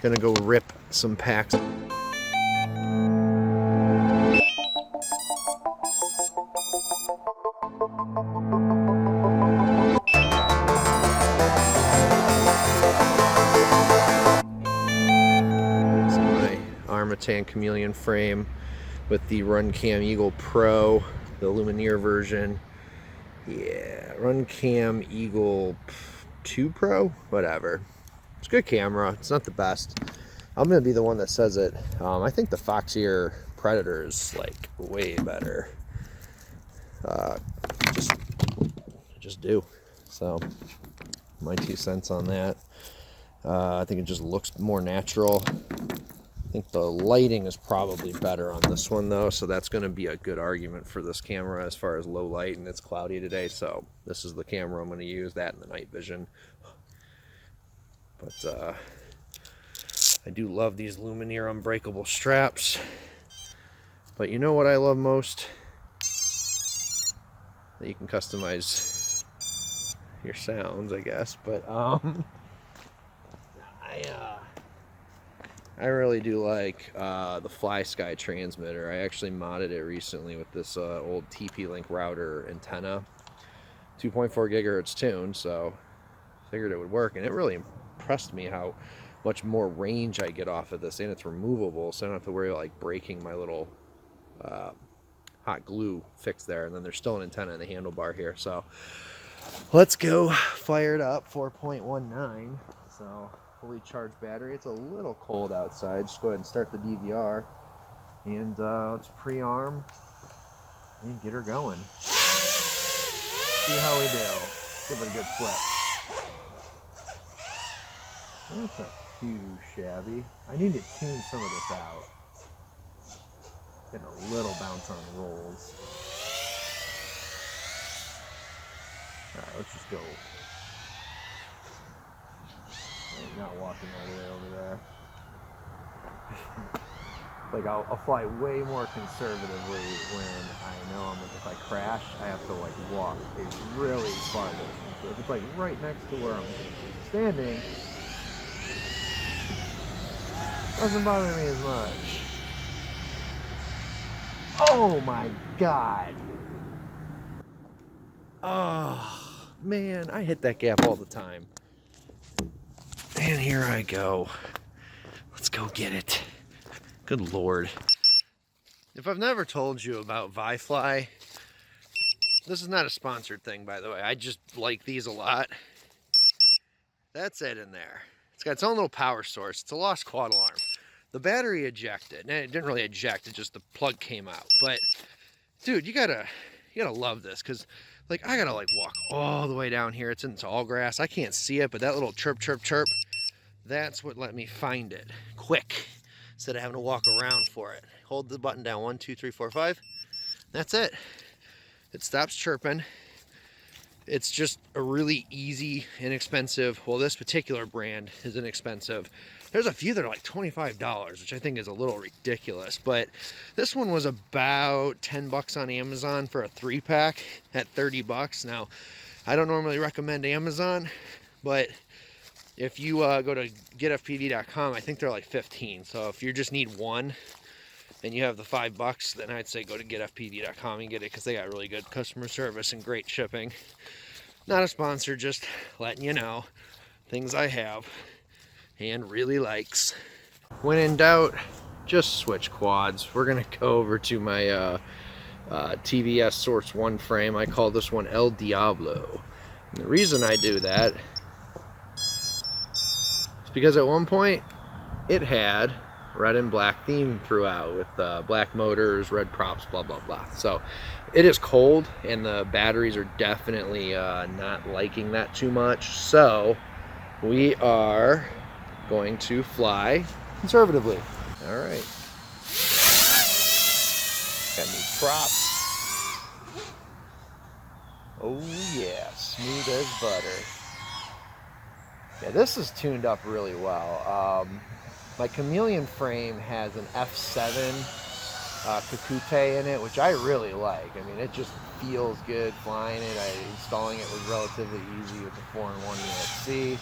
Gonna go rip some packs. Armatan Chameleon frame with the RunCam Eagle Pro, the Lumineer version. Yeah, RunCam Eagle 2 Pro, whatever. It's a good camera. It's not the best. I'm gonna be the one that says it. I think the Foxeer Predator is like way better. Just do. So my 2 cents on that. I think it just looks more natural. I think the lighting is probably better on this one though, so that's going to be a good argument for this camera as far as low light, and it's cloudy today, so this is the camera I'm going to use, that and the night vision. But I do love these Lumineer unbreakable straps. But you know what I love most? That you can customize your sounds, I guess, but I really do like the FlySky transmitter. I actually modded it recently with this old TP-Link router antenna. 2.4 gigahertz tune, so figured it would work, and it really impressed me how much more range I get off of this, and it's removable, so I don't have to worry about like breaking my little hot glue fix there. And then there's still an antenna in the handlebar here, so let's go fire it up. 4.19, so fully charged battery. It's a little cold outside. Just go ahead and start the DVR, and let's pre-arm and get her going. See how we do. Give it a good flip. That's not too shabby. I need to tune some of this out. Getting a little bounce on the rolls. Alright, let's just go. I'm not walking all the way over there. Like I'll fly way more conservatively when I know if I crash, I have to like walk a really far distance. So if it's like right next to where I'm standing, doesn't bother me as much. Oh my god! Oh man, I hit that gap all the time. And here I go. Let's go get it. Good lord. If I've never told you about ViFly, this is not a sponsored thing, by the way. I just like these a lot. That's it in there. It's got its own little power source. It's a lost quad alarm. The battery ejected. And it didn't really eject, it just the plug came out. But dude, you gotta love this, because like I gotta like walk all the way down here. It's in tall grass. I can't see it, but that little chirp chirp chirp, that's what let me find it quick, instead of having to walk around for it. Hold the button down, 1 2 3 4 5. That's it. It stops chirping. It's just a really easy, inexpensive, well, this particular brand is inexpensive. There's a few that are like $25, which I think is a little ridiculous, but this one was about 10 bucks on Amazon for a 3-pack at 30 bucks. Now, I don't normally recommend Amazon, but if you go to getfpv.com, I think they're like 15. So if you just need one and you have the $5, then I'd say go to getfpv.com and get it, because they got really good customer service and great shipping. Not a sponsor, just letting you know things I have and really likes. When in doubt, just switch quads. We're gonna go over to my TVS Source 1 frame. I call this one El Diablo. And the reason I do that is because at one point it had red and black theme throughout with black motors, red props, blah blah blah. So it is cold and the batteries are definitely not liking that too much, so we are going to fly conservatively. All right, got new props. Oh yeah, smooth as butter. Yeah, this is tuned up really well. My Chameleon frame has an F7 Kakute in it, which I really like. I mean, it just feels good flying it. Installing it was relatively easy with the 4-in-1 USC.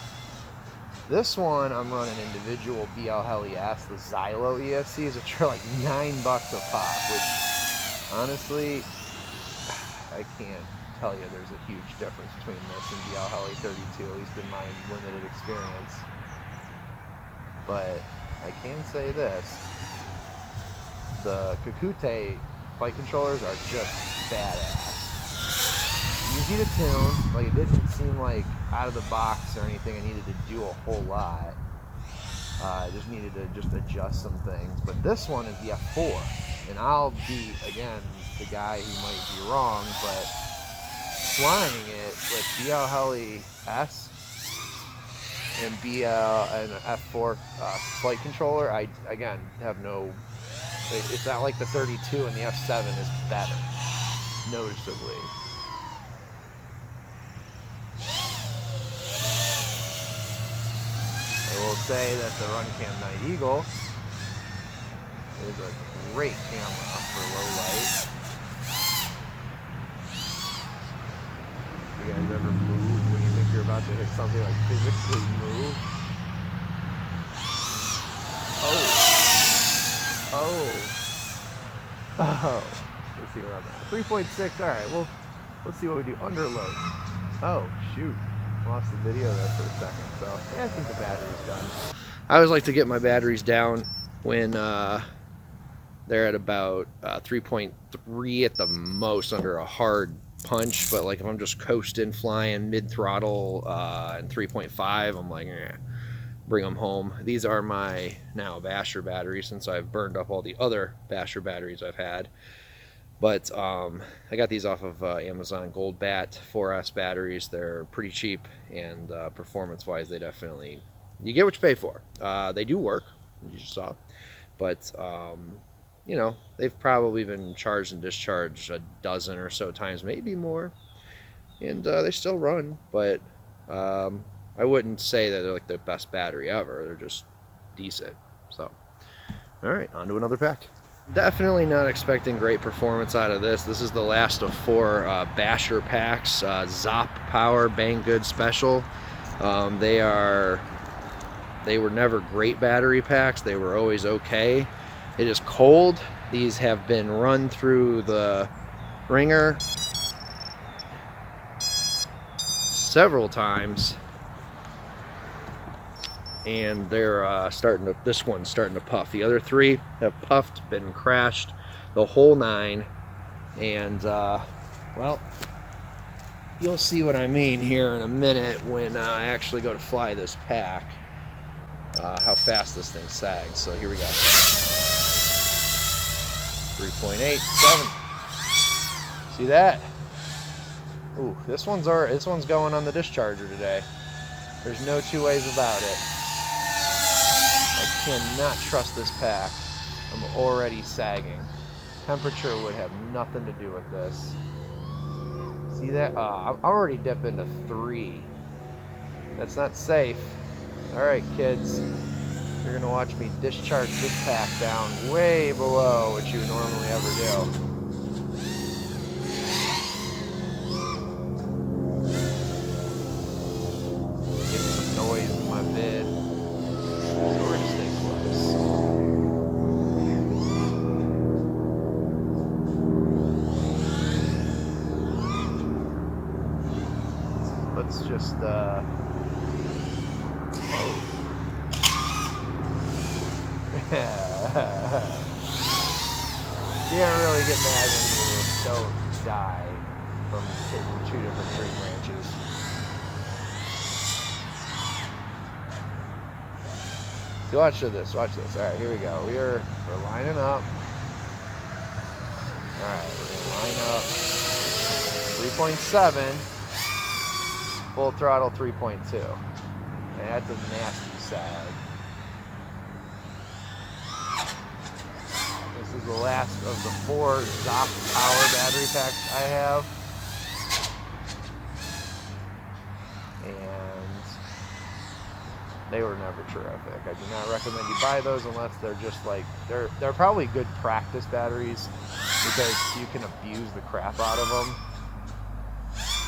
This one I'm running individual BL Heli S, the Xylo ESCs, which are like $9 a pop, which honestly, I can't tell you there's a huge difference between this and BL Heli 32, at least in my limited experience. But I can say this, the Kakute flight controllers are just badass. Easy to tune, like it didn't seem like out of the box or anything I needed to do a whole lot. I just needed to just adjust some things. But this one is the F4, and I'll be, again, the guy who might be wrong, but flying it with BL Heli S and BL and F4 flight controller, I again have no. It's not like the 32 and the F7 is better, noticeably. I will say that the Runcam Night Eagle is a great camera for low light. You guys ever move when you think you're about to hit something, like physically move? Oh. Let's see where I'm at. 3.6. All right. Well, let's see what we do. Underload. Oh shoot. Lost the video there for a second, so yeah, I think the battery's done. I always like to get my batteries down when they're at about 3.3 at the most under a hard punch, but like if I'm just coasting, flying mid-throttle and 3.5, I'm like, bring them home. These are my now Basher batteries since I've burned up all the other Basher batteries I've had. But I got these off of Amazon Gold Bat 4S batteries. They're pretty cheap, and performance-wise, they definitely, you get what you pay for. They do work, you just saw, but you know, they've probably been charged and discharged a dozen or so times, maybe more, and they still run. But I wouldn't say that they're like the best battery ever. They're just decent. So, all right, on to another pack. Definitely not expecting great performance out of this. This is the last of 4 Basher packs, ZOP Power Banggood Special. They were never great battery packs. They were always okay. It is cold. These have been run through the ringer several times, and they're this one's starting to puff. The other 3 have puffed, been crashed, the whole 9, and well, you'll see what I mean here in a minute when I actually go to fly this pack, how fast this thing sags. So here we go. 3.8, 7. See that? Ooh, this one's going on the discharger today. There's no two ways about it. I cannot trust this pack. I'm already sagging. Temperature would have nothing to do with this. See that? I'm already dipping to 3. That's not safe. Alright, kids. You're going to watch me discharge this pack down way below what you normally ever do. Getting some noise in my vid. So we're going to stay close. Let's just, you can't really get mad when you don't die from hitting 2 different tree branches. So watch this, watch this. Alright, here we go. We're lining up. Alright, we're gonna line up 3.7, full throttle 3.2. And that's a nasty sag. This is the last of the 4 ZOP Power battery packs I have. And they were never terrific. I do not recommend you buy those unless they're just like, they're probably good practice batteries because you can abuse the crap out of them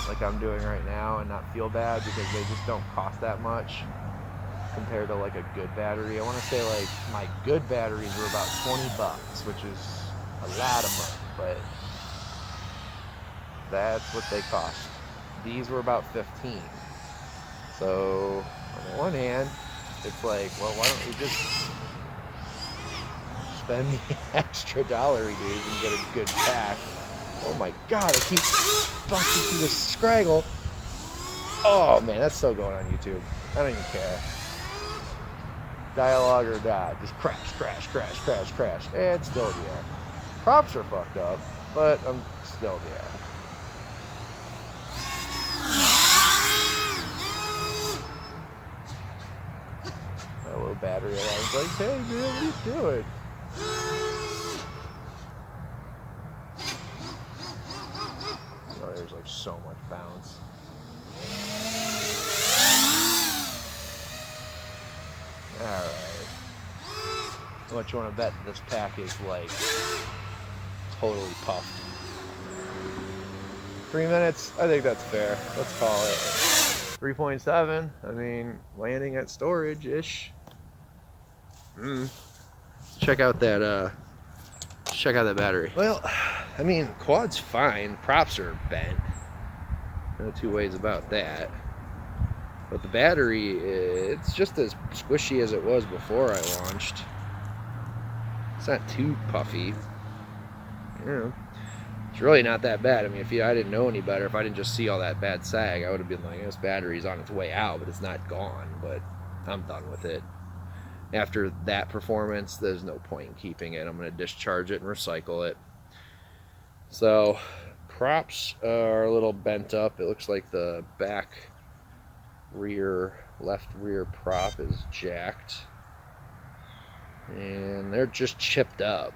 like I'm doing right now and not feel bad because they just don't cost that much. compared to like a good battery. I want to say like my good batteries were about 20 bucks, which is a lot of money, but that's what they cost. These were about 15. So on the one hand, it's like, well, why don't we just spend the extra $1, dude, and get a good pack? Oh my god, I keep busting through the scraggle. Oh man, that's still going on YouTube. I don't even care. Dialogue or not, just crash, crash, crash, crash, crash. And it's still in the air. Props are fucked up, but I'm still in the air. A little battery alarm's like, hey man, what are you doing? Oh, there's like so much bounce. Alright. What you want to bet this pack is like totally puffed? 3 minutes? I think that's fair. Let's call it 3.7. I mean, landing at storage-ish. Check out that battery. Well, I mean, quad's fine. Props are bent. No two ways about that. But the battery, it's just as squishy as it was before I launched. It's not too puffy. Yeah. It's really not that bad. I mean, I didn't know any better, if I didn't just see all that bad sag, I would have been like, this battery's on its way out, but it's not gone. But I'm done with it. After that performance, there's no point in keeping it. I'm going to discharge it and recycle it. So, props are a little bent up. It looks like the back left rear prop is jacked. And they're just chipped up.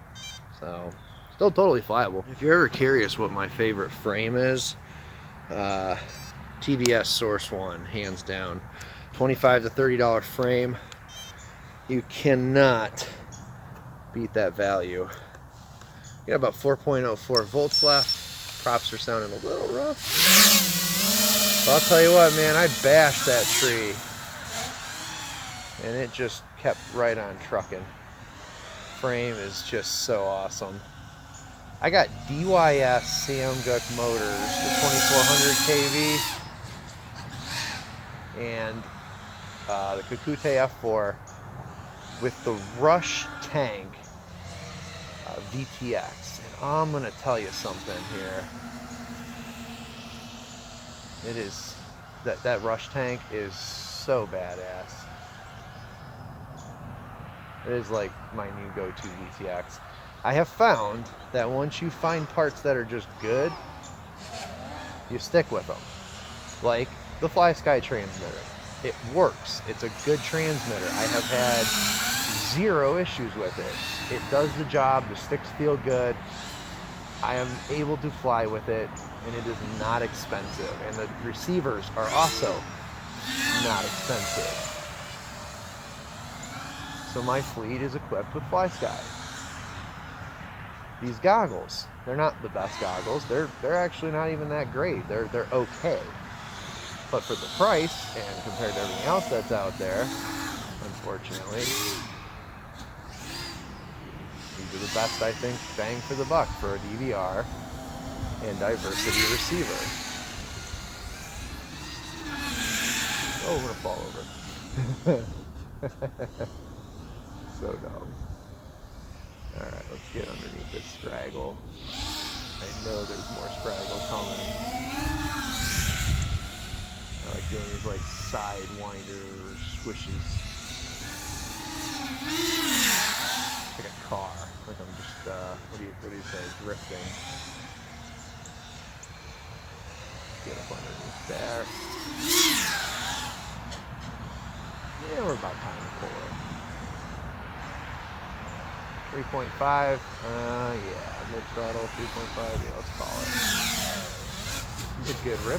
So, still totally flyable. If you're ever curious what my favorite frame is, TBS Source One, hands down. $25 to $30 frame. You cannot beat that value. Got about 4.04 volts left. Props are sounding a little rough. But I'll tell you what, man, I bashed that tree. And it just kept right on trucking. Frame is just so awesome. I got DYS Samguk motors, the 2400 kV. And the Kakute F4 with the Rush Tank VTX. And I'm gonna tell you something here. It is that Rush Tank is so badass. It is like my new go-to VTX. I have found that once you find parts that are just good, you stick with them. Like the FlySky transmitter. It works. It's a good transmitter. I have had 0 issues with it. It does the job. The sticks feel good. I am able to fly with it, and it is not expensive. And the receivers are also not expensive. So my fleet is equipped with FlySky. These goggles, they're not the best goggles. They're actually not even that great. They're okay. But for the price, and compared to everything else that's out there, unfortunately, these are the best, I think, bang for the buck for a DVR and diversity receiver. Oh, we're gonna fall over. So dumb. Alright, let's get underneath this scraggle. I know there's more scraggle coming. I like doing these like sidewinder squishes. Like a car. Like I'm just what do you say, drifting. Get up underneath there. Yeah, we're about time to pull it. 3.5, yeah, mid throttle, 3.5, yeah, let's call it. It's a good rip